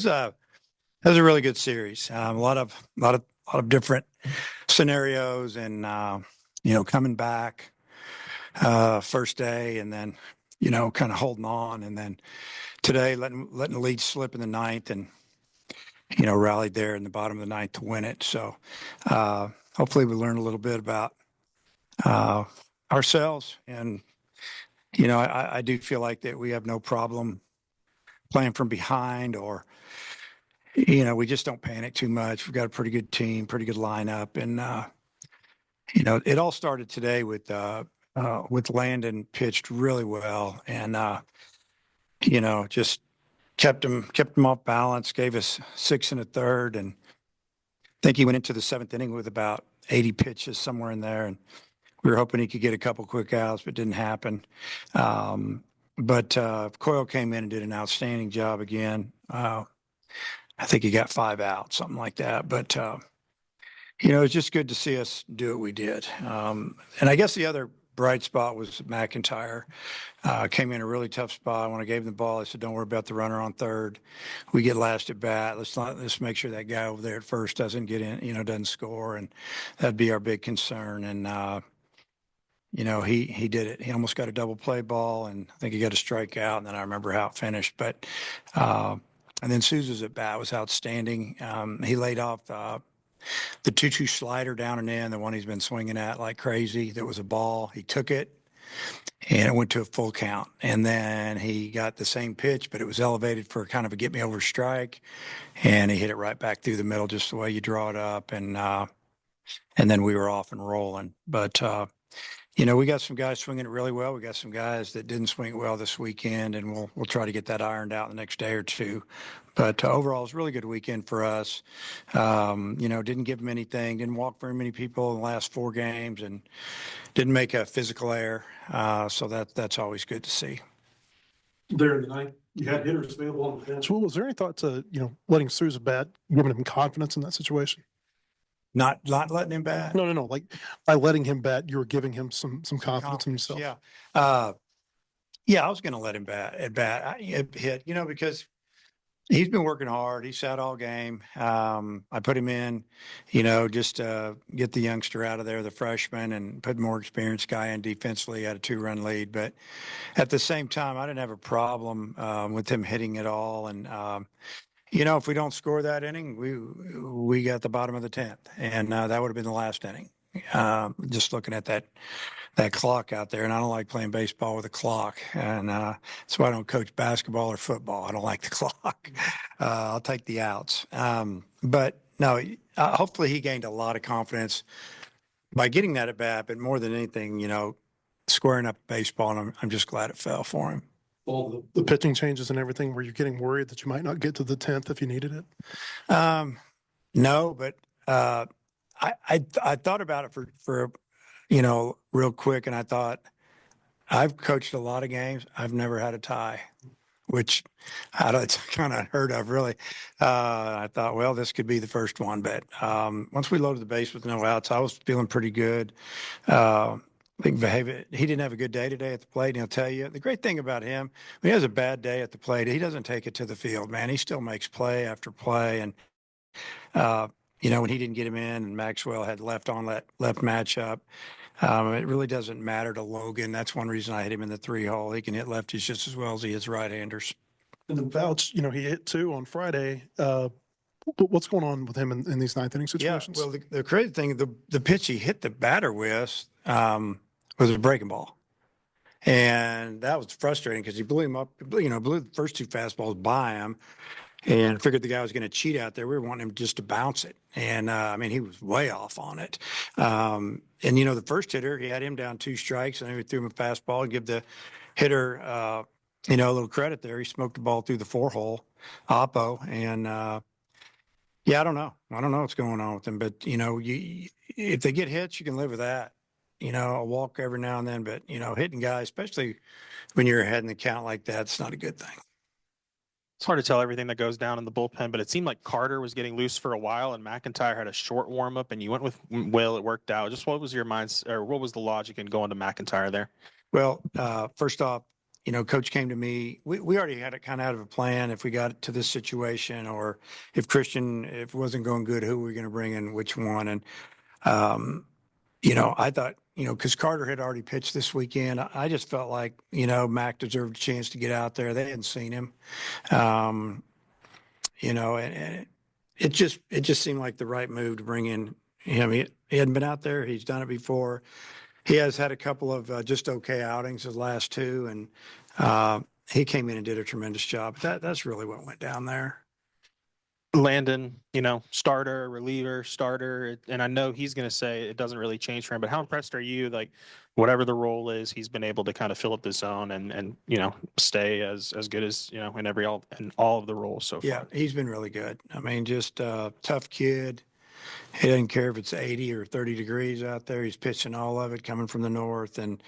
it was a really good series. A lot of different scenarios, and coming back first day, and then kind of holding on, and then today letting the lead slip in the ninth, and rallied there in the bottom of the ninth to win it. So hopefully we learn a little bit about uh, ourselves, and I do feel like that we have no problem playing from behind, or we just don't panic too much. We've got a pretty good team, pretty good lineup, and it all started today with Landon pitched really well, and just kept him off balance, gave us six and a third, and I think he went into the seventh inning with about 80 pitches somewhere in there, and we were hoping he could get a couple quick outs, but didn't happen. But Coyle came in and did an outstanding job again. I think he got five outs, something like that. But it's just good to see us do what we did. And I guess the other bright spot was McIntyre. Came in a really tough spot. When I gave him the ball, I said, "Don't worry about the runner on third. We get last at bat. Let's make sure that guy over there at first doesn't get in, doesn't score, and that'd be our big concern." And he did it. He almost got a double play ball, and I think he got a strikeout. And then I remember how it finished. But and then Souza's at bat was outstanding. He laid off the 2-2 slider down and in, the one he's been swinging at like crazy. That was a ball. He took it, and it went to a full count. And then he got the same pitch, but it was elevated for kind of a get-me-over strike, and he hit it right back through the middle, just the way you draw it up. And then we were off and rolling. But we got some guys swinging it really well. We got some guys that didn't swing it well this weekend, and we'll try to get that ironed out the next day or two. But overall, it was a really good weekend for us. Didn't give them anything, didn't walk very many people in the last four games, and didn't make a physical error. So that's always good to see. There in the ninth, you had hitters available on the bench. So was there any thought to, letting Souza bat, giving him confidence in that situation? Not letting him bat? No. Like by letting him bat, you were giving him some confidence in himself. Yeah. I was going to let him hit, because he's been working hard. He sat all game. I put him in, just to get the youngster out of there, the freshman, and put more experienced guy in defensively at a 2-run lead. But at the same time, I didn't have a problem with him hitting it all. And if we don't score that inning, we got the bottom of the 10th, and that would have been the last inning. Just looking at that clock out there, and I don't like playing baseball with a clock, and that's why I don't coach basketball or football. I don't like the clock. I'll take the outs. But no, hopefully he gained a lot of confidence by getting that at bat, but more than anything, squaring up baseball, and I'm just glad it fell for him. All the pitching changes and everything, were you getting worried that you might not get to the 10th if you needed it? No, but I thought about it for real quick, and I thought, I've coached a lot of games. I've never had a tie, which it's kind of unheard of, really. I thought, well, this could be the first one, but once we loaded the base with no outs, I was feeling pretty good. I think he didn't have a good day today at the plate, and he'll tell you. The great thing about him, when he has a bad day at the plate, he doesn't take it to the field, man. He still makes play after play. And, when he didn't get him in and Maxwell had left matchup, it really doesn't matter to Logan. That's one reason I hit him in the 3-hole. He can hit lefties just as well as he hits right-handers. And then Vouch, he hit 2 on Friday. What's going on with him in these ninth inning situations? Yeah, well, the crazy thing, the pitch he hit the batter with was a breaking ball. And that was frustrating because he blew him up, blew the first 2 fastballs by him, and figured the guy was going to cheat out there. We were wanting him just to bounce it. And, he was way off on it. And, the first hitter, he had him down 2 strikes, and then we threw him a fastball and give the hitter, a little credit there. He smoked the ball through the 4-hole, Oppo, and I don't know. I don't know what's going on with him, but if they get hits, you can live with that. A walk every now and then, but hitting guys, especially when you're ahead in the count like that, it's not a good thing. It's hard to tell everything that goes down in the bullpen, but it seemed like Carter was getting loose for a while, and McIntyre had a short warm up, and you went with Will. It worked out. Just what was your what was the logic in going to McIntyre there? Well, first off, Coach came to me. We already had it kind of out of a plan if we got to this situation, or if it wasn't going good, who were we going to bring in, which one. And, I thought, because Carter had already pitched this weekend, I just felt like, Mac deserved a chance to get out there. They hadn't seen him. And it just seemed like the right move to bring in him. He hadn't been out there. He's done it before. He has had a couple of just okay outings, his last two, and he came in and did a tremendous job. That's really what went down there. Landon, starter, reliever, starter, and I know he's going to say it doesn't really change for him, but how impressed are you? Like, whatever the role is, he's been able to kind of fill up the zone and stay as good as in all of the roles so far. Yeah, he's been really good. I mean, just a tough kid. He doesn't care if it's 80 or 30 degrees out there. He's pitching all of it coming from the north, and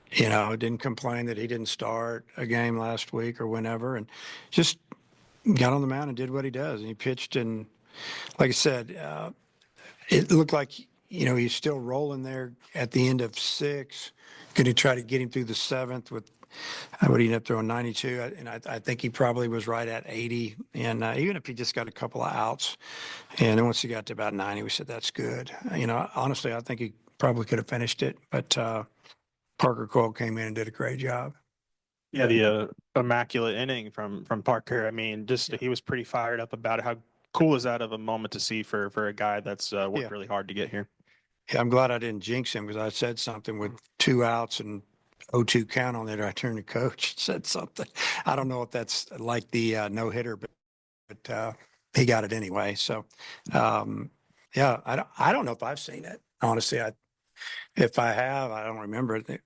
didn't complain that he didn't start a game last week or whenever, and just got on the mound and did what he does. And he pitched, and like I said, it looked like he's still rolling there at the end of 6. Going to try to get him through the 7th with. I would end up throwing 92, and I think he probably was right at 80. And even if he just got a couple of outs, and then once he got to about 90, we said that's good. Honestly, I think he probably could have finished it, but Parker Cole came in and did a great job. Yeah, the immaculate inning from Parker. I mean, he was pretty fired up about it. How cool is that of a moment to see for a guy that's worked really hard to get here? Yeah, I'm glad I didn't jinx him because I said something with 2 outs and 0-2 count on it. I turned to coach and said something. I don't know if that's like the no hitter, but he got it anyway. So, yeah, I don't know if I've seen it. Honestly, if I have, I don't remember it.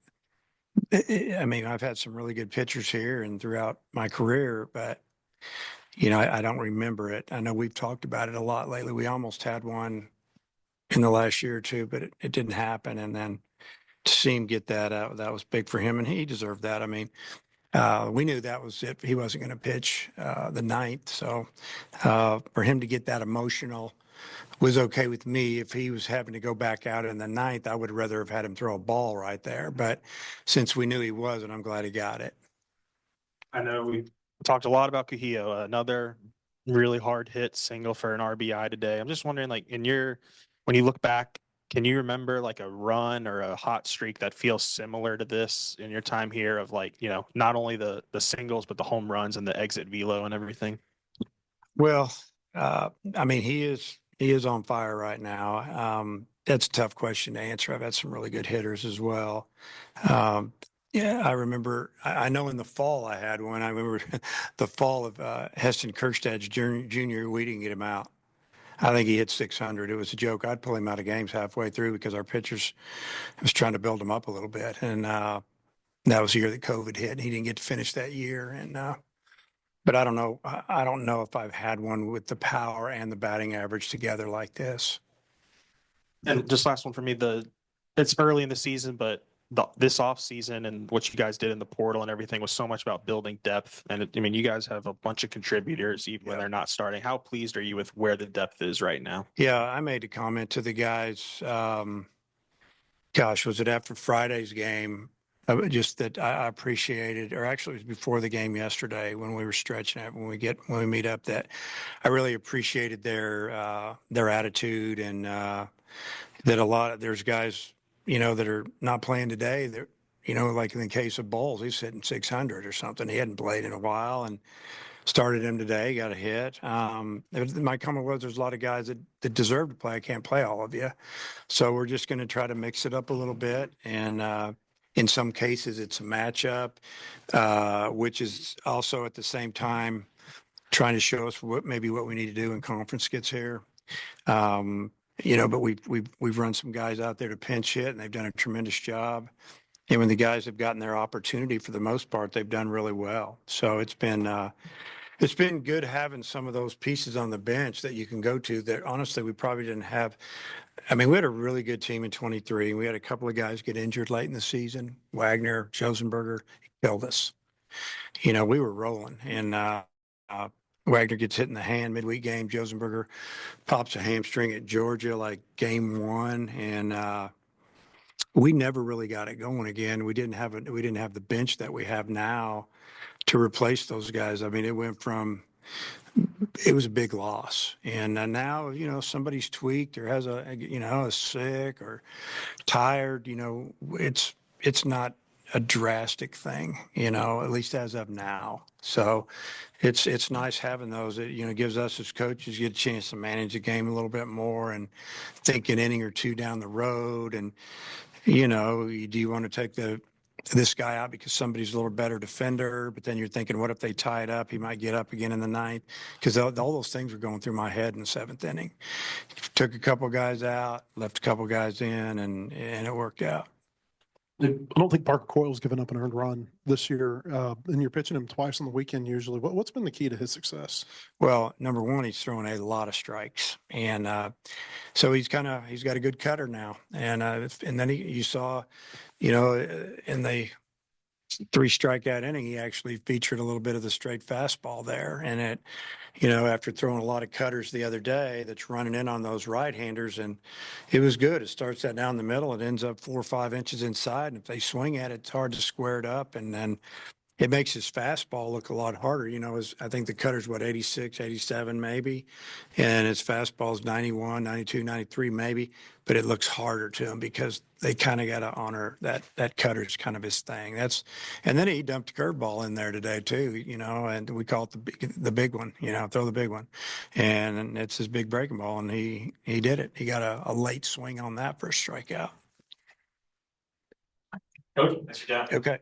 I mean, I've had some really good pitchers here and throughout my career, but I don't remember it. I know we've talked about it a lot lately. We almost had one in the last year or two, but it didn't happen. And then to see him get that out, that was big for him, and he deserved that. I mean, we knew that was it. He wasn't going to pitch the 9th, so for him to get that emotional was okay with me. If he was having to go back out in the 9th, I would rather have had him throw a ball right there. But since we knew he wasn't, I'm glad he got it. I know we talked a lot about Cahillo, another really hard hit single for an RBI today. I'm just wondering, like, when you look back, can you remember like a run or a hot streak that feels similar to this in your time here of like, not only the singles, but the home runs and the exit velo and everything? Well, I mean, he is on fire right now. That's a tough question to answer. I've had some really good hitters as well. Yeah, I remember. I know in the fall I had one. I remember the fall of Heston Kjerstad's junior. We didn't get him out. I think he hit 600. It was a joke. I'd pull him out of games halfway through because our pitchers was trying to build him up a little bit, and that was the year that COVID hit. And he didn't get to finish that year, and but I don't know. I don't know if I've had one with the power and the batting average together like this. And just last one for me, it's early in the season, but this off season and what you guys did in the portal and everything was so much about building depth. And I mean, you guys have a bunch of contributors even when they're not starting. How pleased are you with where the depth is right now? Yeah, I made a comment to the guys. Gosh, was it after Friday's game? Just that I appreciated, or actually it was before the game yesterday when we were stretching it, when we meet up, that I really appreciated their attitude, and that there's guys, that are not playing today that, like in the case of Bowles, he's hitting 600 or something. He hadn't played in a while and started him today, got a hit. My comment was there's a lot of guys that deserve to play. I can't play all of you. So we're just going to try to mix it up a little bit. And in some cases, it's a matchup, which is also at the same time trying to show us what we need to do when conference gets here. But we've run some guys out there to pinch hit, and they've done a tremendous job. And when the guys have gotten their opportunity, for the most part, they've done really well. So it's been good having some of those pieces on the bench that you can go to that honestly we probably didn't have. I mean, we had a really good team in 23. We had a couple of guys get injured late in the season. Wagner, Josenberger killed us. We were rolling, and Wagner gets hit in the hand midweek game. Josenberger pops a hamstring at Georgia like game 1, and we never really got it going again. We didn't have the bench that we have now to replace those guys. I mean, it was a big loss. And now, somebody's tweaked or has is sick or tired, it's not a drastic thing, at least as of now. So it's nice having those. It, gives us as coaches get a chance to manage the game a little bit more and think an inning or two down the road. And, do you want to take this guy out because somebody's a little better defender, but then you're thinking, what if they tie it up? He might get up again in the ninth, because all those things were going through my head in the seventh inning. Took a couple guys out, left a couple guys in, and it worked out. I don't think Parker Coyle's given up an earned run this year, and you're pitching him twice on the weekend usually. What's been the key to his success? Well, number one, he's throwing a lot of strikes, and so he's got a good cutter now, and then you saw, in the 3 strikeout inning, he actually featured a little bit of the straight fastball there, and it, after throwing a lot of cutters the other day, that's running in on those right-handers, and it was good. It starts that down the middle, it ends up 4 or 5 inches inside, and if they swing at it, it's hard to square it up, and then it makes his fastball look a lot harder. I think the cutter's 86, 87 maybe, and his fastball's 91, 92, 93 maybe, but it looks harder to him because they kind of got to honor that cutter's kind of his thing. And then he dumped a curveball in there today too, and we call it the big one, throw the big one, and it's his big breaking ball, and he did it. He got a late swing on that for a strikeout. Coach, thanks for your time. Okay.